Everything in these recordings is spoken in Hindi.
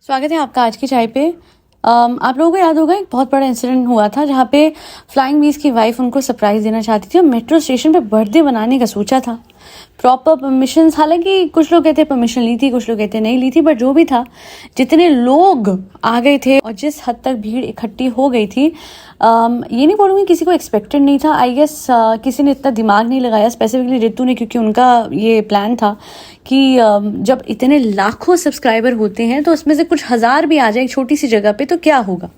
स्वागत है आपका आज की चाय पे। आप लोगों को याद होगा एक बहुत बड़ा इंसिडेंट हुआ था जहाँ पे फ्लाइंग बीस की वाइफ उनको सरप्राइज देना चाहती थी और मेट्रो स्टेशन पे बर्थडे बनाने का सोचा था। प्रॉपर परमिशन, हालांकि कुछ लोग कहते हैं परमिशन ली थी, कुछ लोग कहते हैं नहीं ली थी, बट जो भी था, जितने लोग आ गए थे और जिस हद तक भीड़ इकट्ठी हो गई थी, ये नहीं बोलूँगी किसी को एक्सपेक्टेड नहीं था। आई गेस किसी ने इतना दिमाग नहीं लगाया, स्पेसिफिकली रितु ने, क्योंकि उनका ये प्लान था कि जब इतने लाखों सब्सक्राइबर होते हैं तो उसमें से कुछ हज़ार भी आ जाए एक छोटी सी जगह पे तो क्या होगा।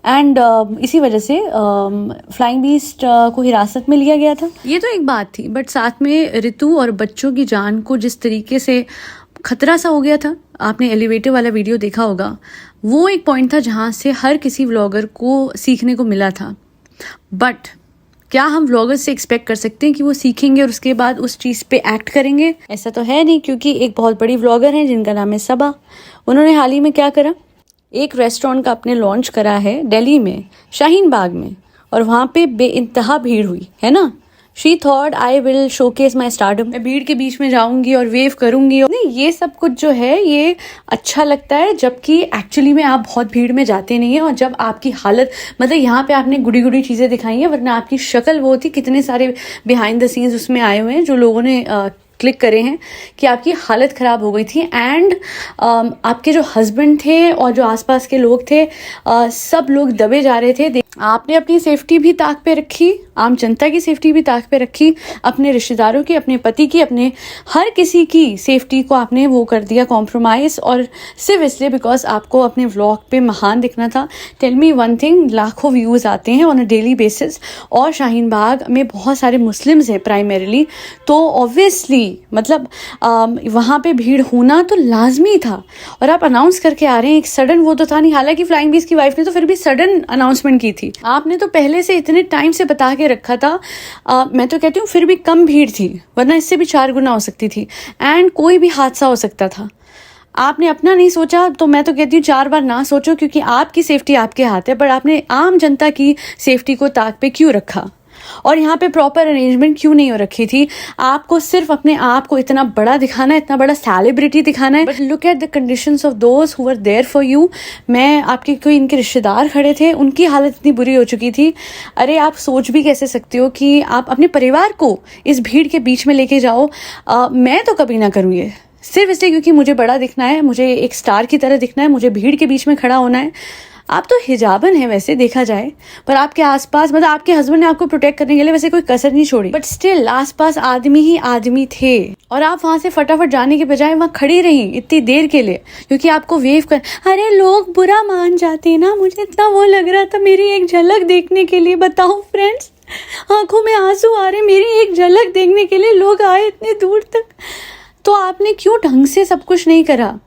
एंड इसी वजह से फ्लाइंग बीस्ट को हिरासत में लिया गया था। ये तो एक बात थी, बट साथ में रितु और बच्चों की जान को जिस तरीके से खतरा सा हो गया था, आपने एलिवेटर वाला वीडियो देखा होगा, वो एक पॉइंट था जहाँ से हर किसी व्लॉगर को सीखने को मिला था। बट क्या हम व्लॉगर्स से एक्सपेक्ट कर सकते हैं कि वो सीखेंगे और उसके बाद उस चीज़ पे एक्ट करेंगे? ऐसा तो है नहीं, क्योंकि एक बहुत बड़ी व्लॉगर हैं जिनका नाम है सबा। उन्होंने हाल ही में क्या करा, एक रेस्टोरेंट का अपने लॉन्च करा है दिल्ली में, शाहीन बाग में, और वहाँ पे बेइंतहा भीड़ हुई है ना। She thought I will showcase my stardom, मैं भीड़ के बीच में जाऊंगी और वेव करूंगी। नहीं, ये सब कुछ जो है ये अच्छा लगता है, जबकि एक्चुअली में आप बहुत भीड़ में जाते नहीं है। और जब आपकी हालत, मतलब यहाँ पे आपने गुड़ी गुड़ी चीज़ें दिखाई हैं, वरना आपकी शक्ल वो थी। कितने सारे बिहाइंड द सीन्स उसमें आए हुए हैं जो लोगों ने क्लिक करे हैं कि आपकी हालत ख़राब हो गई थी। एंड आपके जो हस्बैंड थे और जो आसपास के लोग थे, सब लोग दबे जा रहे थे। आपने अपनी सेफ्टी भी ताक पे रखी, आम जनता की सेफ्टी भी ताक पे रखी, अपने रिश्तेदारों की, अपने पति की, अपने हर किसी की सेफ्टी को आपने वो कर दिया कॉम्प्रोमाइज़, और सिर्फ इसलिए बिकॉज आपको अपने व्लॉग पे महान दिखना था। टेल मी वन थिंग, लाखों व्यूज़ आते हैं ऑन अ डेली बेसिस, और शाहीन बाग में बहुत सारे मुस्लिम्स हैं प्राइमरीली, तो ऑब्वियसली मतलब वहाँ पे भीड़ होना तो लाजमी था। और आप अनाउंस करके आ रहे हैं, एक सडन वो तो था नहीं। हालांकि फ्लाइंग बीस की वाइफ ने तो फिर भी सडन अनाउंसमेंट की थी, आपने तो पहले से इतने टाइम से बता के रखा था। मैं तो कहती हूँ फिर भी कम भीड़ थी, वरना इससे भी 4 गुना हो सकती थी, एंड कोई भी हादसा हो सकता था। आपने अपना नहीं सोचा, तो मैं तो कहती हूँ 4 बार ना सोचो, क्योंकि आपकी सेफ्टी आपके हाथ है, पर आपने आम जनता की सेफ्टी को ताक पे क्यों रखा? और यहाँ पे प्रॉपर अरेंजमेंट क्यों नहीं हो रखी थी? आपको सिर्फ अपने आप को इतना बड़ा दिखाना है, इतना बड़ा सेलिब्रिटी दिखाना है, but look at the conditions of those who were there for you. मैं आपके कोई इनके रिश्तेदार खड़े थे, उनकी हालत इतनी बुरी हो चुकी थी। अरे आप सोच भी कैसे सकते हो कि आप अपने परिवार को इस भीड़ के बीच में लेके जाओ? मैं तो कभी ना करूँ ये, सिर्फ इसलिए क्योंकि मुझे बड़ा दिखना है, मुझे एक स्टार की तरह दिखना है, मुझे भीड़ के बीच में खड़ा होना है। आप तो हिजाबन है वैसे देखा जाए, पर आपके आसपास, मतलब आपके हस्बैंड ने आपको प्रोटेक्ट करने के लिए वैसे कोई कसर नहीं छोड़ी, बट स्टिल आसपास आदमी ही आदमी थे, और आप वहां से फटाफट जाने के बजाय वहां खड़ी रही इतनी देर के लिए, क्योंकि आपको वेव कर। अरे लोग बुरा मान जाते ना, मुझे इतना वो लग रहा था मेरी एक झलक देखने के लिए। बताओ फ्रेंड्स, आंखों में आंसू आ रहे, मेरी एक झलक देखने के लिए लोग आए इतने दूर तक। तो आपने क्यों ढंग से सब कुछ नहीं करा?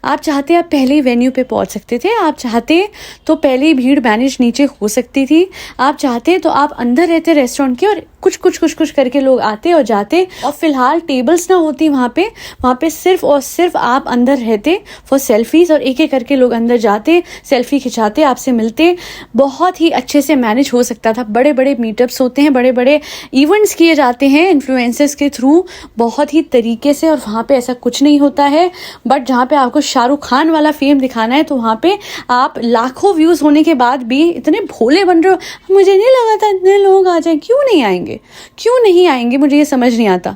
आप चाहते आप पहले ही वेन्यू पे पहुंच सकते थे, आप चाहते तो पहले ही भीड़ मैनेज नीचे हो सकती थी, आप चाहते तो आप अंदर रहते रेस्टोरेंट के और कुछ करके लोग आते और जाते, और फिलहाल टेबल्स ना होती वहाँ पे सिर्फ और सिर्फ आप अंदर रहते फॉर सेल्फीज, और एक एक करके लोग अंदर जाते, सेल्फी खिंचाते, आपसे मिलते। बहुत ही अच्छे से मैनेज हो सकता था। बड़े बड़े मीटअप्स होते हैं, बड़े बड़े इवेंट्स किए जाते हैं इन्फ्लुएंसर्स के थ्रू बहुत ही तरीके से, और वहाँ पे ऐसा कुछ नहीं होता है। बट जहाँ पे आपको शाहरुख खान वाला फेम दिखाना है, तो वहाँ पे आप लाखों व्यूज होने के बाद भी इतने भोले बन रहे हो। मुझे नहीं लगा था इतने लोग आ जाए, क्यों नहीं आएंगे, मुझे ये समझ नहीं आता।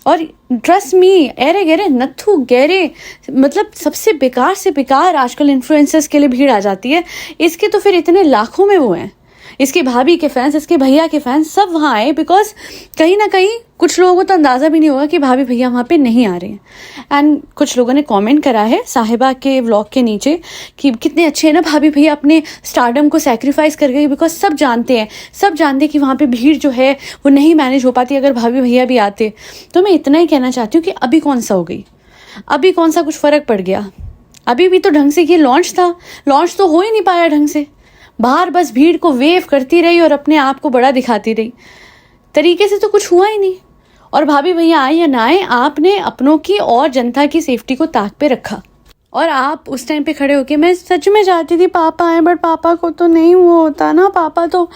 और ट्रस्ट मी, एरे गहरे नत्थु गहरे, मतलब सबसे बेकार से बेकार आजकल इन्फ्लुएंसर्स के लिए भीड़ आ जाती है। इसके तो फिर इतने लाखों में वो हैं, इसके भाभी के फैंस, इसके भैया के फैंस, सब वहाँ आए, बिकॉज कहीं ना कहीं कुछ लोगों को तो अंदाज़ा भी नहीं होगा कि भाभी भैया वहाँ पे नहीं आ रहे हैं। एंड कुछ लोगों ने कमेंट करा है साहिबा के व्लॉग के नीचे कि कितने अच्छे हैं ना भाभी भैया, अपने स्टारडम को सैक्रिफाइस कर गई, बिकॉज सब जानते हैं कि वहाँ पे भीड़ जो है वो नहीं मैनेज हो पाती अगर भाभी भैया भी आते। तो मैं इतना ही कहना चाहती हूँ कि अभी कौन सा हो गई, अभी कौन सा कुछ फ़र्क पड़ गया? अभी भी तो ढंग से ये लॉन्च था, लॉन्च तो हो ही नहीं पाया ढंग से। बाहर बस भीड़ को वेव करती रही और अपने आप को बड़ा दिखाती रही, तरीके से तो कुछ हुआ ही नहीं। और भाभी भैया आए या ना आए, आपने अपनों की और जनता की सेफ्टी को ताक पे रखा। और आप उस टाइम पे खड़े होके मैं सच में चाहती थी पापा आए, बट पापा को तो नहीं वो होता ना, पापा तो,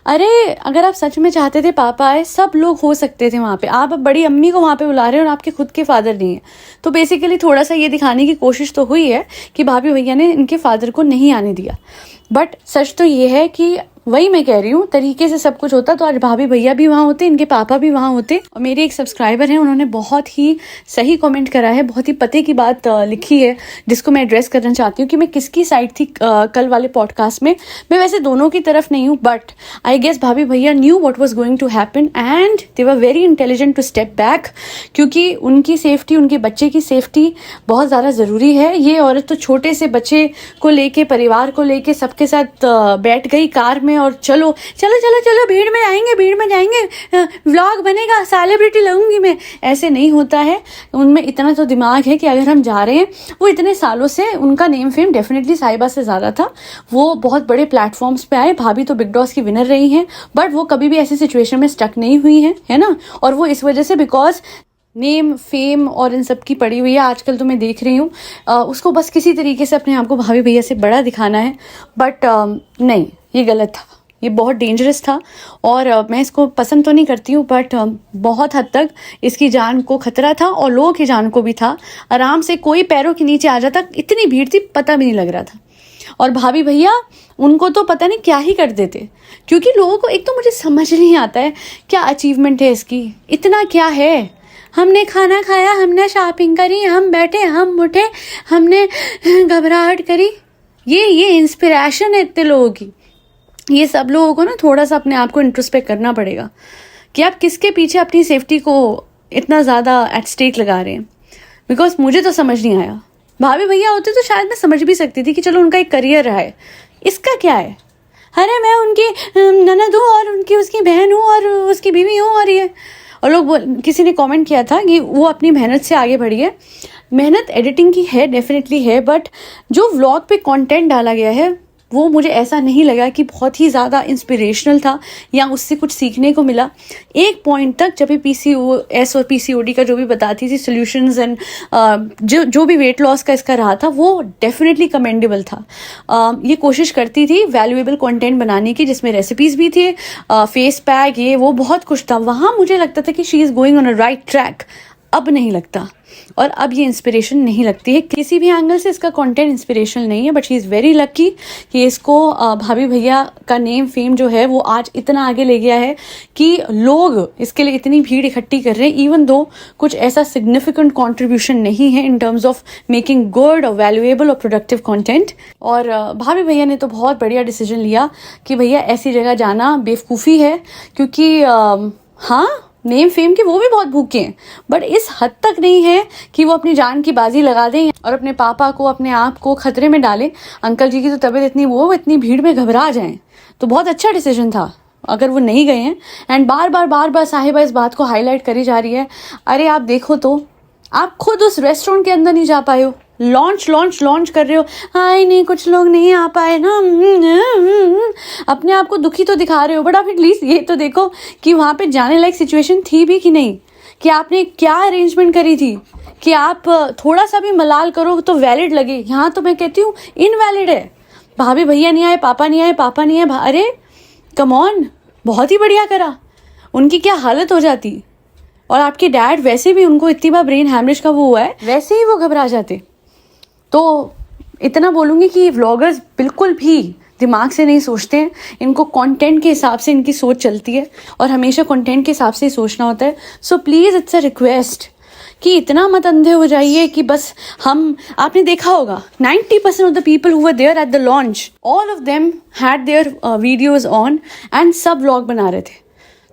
अरे अगर आप सच में चाहते थे पापा आए, सब लोग हो सकते थे वहाँ पे। आप अब बड़ी अम्मी को वहाँ पे बुला रहे हैं और आपके खुद के फादर नहीं है। तो बेसिकली थोड़ा सा ये दिखाने की कोशिश तो हुई है कि भाभी भैया ने इनके फादर को नहीं आने दिया, बट सच तो ये है कि वही मैं कह रही हूँ, तरीके से सब कुछ होता तो आज भाभी भैया भी वहाँ होते, इनके पापा भी वहाँ होते। और मेरे एक सब्सक्राइबर हैं, उन्होंने बहुत ही सही कमेंट करा है, बहुत ही पते की बात लिखी है, जिसको मैं एड्रेस करना चाहती हूँ कि मैं किसकी साइड थी कल वाले पॉडकास्ट में। मैं वैसे दोनों की तरफ नहीं हूँ, बट आई गेस भाभी भैया knew what was going to happen and they were very intelligent to step back, क्योंकि उनकी सेफ्टी, उनके बच्चे की सेफ्टी बहुत ज़्यादा ज़रूरी है। ये औरत तो छोटे से बच्चे को लेके, परिवार को लेके सबके साथ बैठ गई कार में और चलो चलो चलो चलो भीड़ में जाएंगे, भीड़ में जाएंगे, व्लॉग बनेगा, सेलिब्रिटी लगूंगी मैं। ऐसे नहीं होता है। उनमें इतना तो दिमाग है कि अगर हम जा रहे हैं, वो इतने सालों से उनका नेम फेम डेफिनेटली साहिबा से ज़्यादा था, वो बहुत बड़े प्लेटफॉर्म्स पे आए, भाभी तो बिग बॉस की विनर रही हैं, बट वो कभी भी ऐसी सिचुएशन में स्टक नहीं हुई हैं, है ना। और वो इस वजह से बिकॉज नेम फेम और इन सब की पड़ी हुई है। आजकल तो मैं देख रही हूँ उसको बस किसी तरीके से अपने आप को भाभी भैया से बड़ा दिखाना है, बट नहीं, ये गलत था, ये बहुत डेंजरस था। और मैं इसको पसंद तो नहीं करती हूँ, बट बहुत हद तक इसकी जान को खतरा था और लोगों की जान को भी था। आराम से कोई पैरों के नीचे आ जाता, इतनी भीड़ थी, पता भी नहीं लग रहा था। और भाभी भैया उनको तो पता नहीं क्या ही कर देते, क्योंकि लोगों को एक तो मुझे समझ नहीं आता है क्या अचीवमेंट है इसकी, इतना क्या है। हमने खाना खाया, हमने शॉपिंग करी, हम बैठे, हम उठे, हमने घबराहट करी, ये इंस्पिरेशन है इतने लोगों की। ये सब लोगों को ना थोड़ा सा अपने आप को इंट्रोस्पेक्ट करना पड़ेगा कि आप किसके पीछे अपनी सेफ्टी को इतना ज़्यादा एट स्टेक लगा रहे हैं। बिकॉज मुझे तो समझ नहीं आया। भाभी भैया होते तो शायद मैं समझ भी सकती थी कि चलो उनका एक करियर रहा है, इसका क्या है। अरे मैं उनकी ननद हूँ और उनकी उसकी बहन हूँ और उसकी बीवी हूँ और ये, और लोग किसी ने कमेंट किया था कि वो अपनी मेहनत से आगे बढ़ी है। मेहनत एडिटिंग की है, डेफिनेटली है, बट जो व्लॉग पे कंटेंट डाला गया है वो मुझे ऐसा नहीं लगा कि बहुत ही ज़्यादा इंस्पिरेशनल था या उससे कुछ सीखने को मिला। एक पॉइंट तक जब भी PCOS और PCOD का जो भी बताती थी सोल्यूशंस एंड जो भी वेट लॉस का इसका रहा था, वो डेफिनेटली कमेंडेबल था। ये कोशिश करती थी वैल्यूएबल कंटेंट बनाने की, जिसमें रेसिपीज़ भी थे, फेस पैक, ये वो बहुत कुछ था। वहाँ मुझे लगता था कि she is going on a right track. अब नहीं लगता, और अब ये इंस्पिरेशन नहीं लगती है किसी भी एंगल से। इसका कंटेंट इंस्पिरेशनल नहीं है, but she is very lucky कि इसको भाभी भैया का नेम फेम जो है वो आज इतना आगे ले गया है कि लोग इसके लिए इतनी भीड़ इकट्ठी कर रहे हैं, इवन दो कुछ ऐसा सिग्निफिकेंट कॉन्ट्रीब्यूशन नहीं है in terms of making good और वैल्यूएबल और प्रोडक्टिव कॉन्टेंट। और भाभी भैया ने तो बहुत बढ़िया डिसीजन लिया कि भैया ऐसी जगह जाना बेवकूफ़ी है, क्योंकि हाँ, नेम फेम के वो भी बहुत भूखे हैं, बट इस हद तक नहीं है कि वो अपनी जान की बाजी लगा दें और अपने पापा को, अपने आप को खतरे में डालें। अंकल जी की तो तबीयत इतनी, वो इतनी भीड़ में घबरा जाएं, तो बहुत अच्छा डिसीजन था अगर वो नहीं गए हैं। एंड बार बार साहिबा इस बात को हाईलाइट करी जा रही है। अरे आप देखो तो, आप खुद उस रेस्टोरेंट के अंदर नहीं जा पाए हो, लॉन्च कर रहे हो, हाय नहीं कुछ लोग नहीं आ पाए ना, अपने आप को दुखी तो दिखा रहे हो, बट आप एटलीस्ट ये तो देखो कि वहाँ पे जाने लायक सिचुएशन थी भी कि नहीं, कि आपने क्या अरेंजमेंट करी थी, कि आप थोड़ा सा भी मलाल करो तो वैलिड लगे। यहाँ तो मैं कहती हूँ इनवैलिड है। भाभी भैया नहीं आए, पापा नहीं आए, पापा नहीं आए, अरे कम ऑन, बहुत ही बढ़िया करा। उनकी क्या हालत हो जाती। और आपके डैड वैसे भी, उनको इतनी बार ब्रेन हैमरेज का वो हुआ है, वैसे ही वो घबरा जाते। तो इतना बोलूँगी कि व्लॉगर्स बिल्कुल भी दिमाग से नहीं सोचते हैं, इनको कंटेंट के हिसाब से इनकी सोच चलती है और हमेशा कंटेंट के हिसाब से ही सोचना होता है। So please it's a request कि इतना मत अंधे हो जाइए कि बस हम, आपने देखा होगा 90% of the people who were there at the launch, all of them had their videos on and सब व्लॉग बना रहे थे।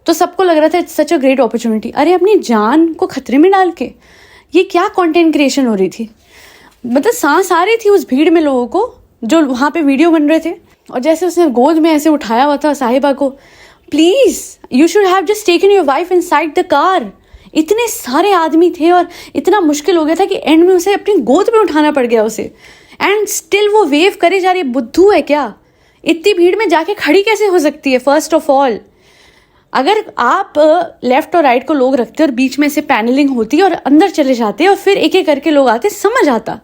तो सबको लग रहा था it's such a great opportunity. अरे अपनी जान को खतरे में डाल के ये क्या कंटेंट क्रिएशन हो रही थी, मतलब सांस आ रही थी उस भीड़ में लोगों को जो वहाँ पे वीडियो बन रहे थे। और जैसे उसने गोद में ऐसे उठाया हुआ था साहिबा को, please you should have just taken your wife inside the car. इतने सारे आदमी थे और इतना मुश्किल हो गया था कि एंड में उसे अपनी गोद में उठाना पड़ गया उसे, एंड स्टिल वो वेव करे जा रही है। बुद्धू है क्या, इतनी भीड़ में जाके खड़ी कैसे हो सकती है। फर्स्ट ऑफ ऑल, अगर आप लेफ्ट और राइट को लोग रखते और बीच में से पैनलिंग होती और अंदर चले जाते और फिर एक एक करके लोग आते, समझ आता।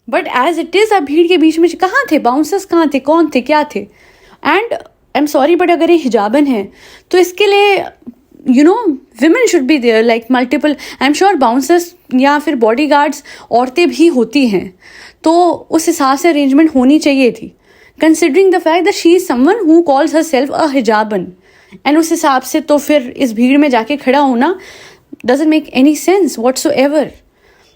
बट एज इट इज़ आप भीड़ के बीच में कहाँ थे, बाउंसर्स कहाँ थे, कौन थे, क्या थे? And I am sorry but अगर ये हिजाबन है तो इसके लिए women should be there, like multiple. I am sure bouncers या फिर बॉडी गार्ड्स औरतें भी होती हैं, तो उस हिसाब से अरेंजमेंट होनी चाहिए थी, considering the fact that she is someone who calls herself a hijaban. And उस हिसाब से तो फिर इस भीड़ में जाके खड़ा होना doesn't make any sense whatsoever.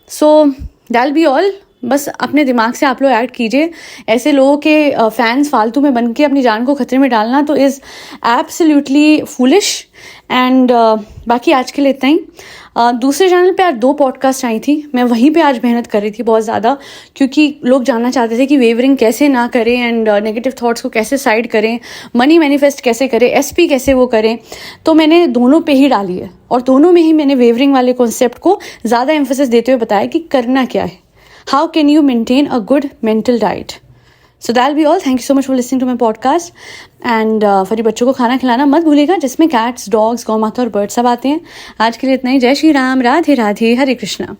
So that be all. बस अपने दिमाग से आप लोग ऐड कीजिए, ऐसे लोगों के फैंस फालतू में बन के अपनी जान को खतरे में डालना तो इज़ एब्सोल्युटली फूलिश. एंड बाकी आज के लिए इतना ही. दूसरे चैनल पे आज 2 पॉडकास्ट आई थी, मैं वहीं पे आज मेहनत कर रही थी बहुत ज़्यादा, क्योंकि लोग जानना चाहते थे कि वेवरिंग कैसे ना करें एंड नेगेटिव थॉट्स को कैसे साइड करें, मनी मैनिफेस्ट कैसे करें, SP कैसे वो करें. तो मैंने दोनों पे ही डाली है और दोनों में ही मैंने वेवरिंग वाले कॉन्सेप्ट को ज़्यादा एम्फोसिस देते हुए बताया कि करना क्या है. How can you maintain a good mental diet? So that'll be all. Thank you so much for listening to my podcast. And फरी बच्चों को खाना खिलाना मत भूलिएगा, जिसमें कैट्स, डॉग्स, गौ माता और बर्ड सब आते हैं. आज के लिए इतना ही. जय श्री राम, राधे राधे, हरे कृष्णा.